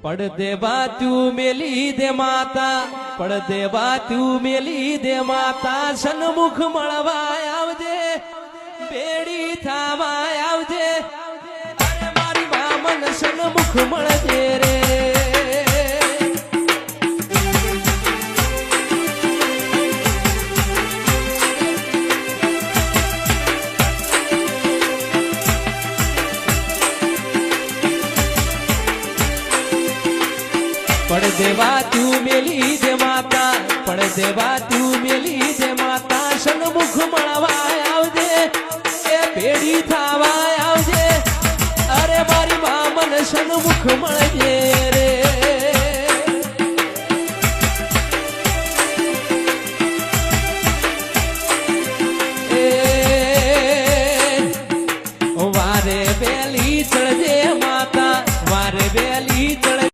પડદે બાતું મેલી દે માતા, પડદે બાતું મેલી દે માતા, સન્મુખ મળવા આવજે, બેડી થાવા આવજે, અરે મારી મામન સન્મુખ મળજે રે. પડદે બાતું મેલી દે માતા, પડદે બાતું મેલી દે માતા, સન્મુખ મળવા આવજે, એ ભેડી થાવા આવજે, અરે મારી મામન સન્મુખ મળજે.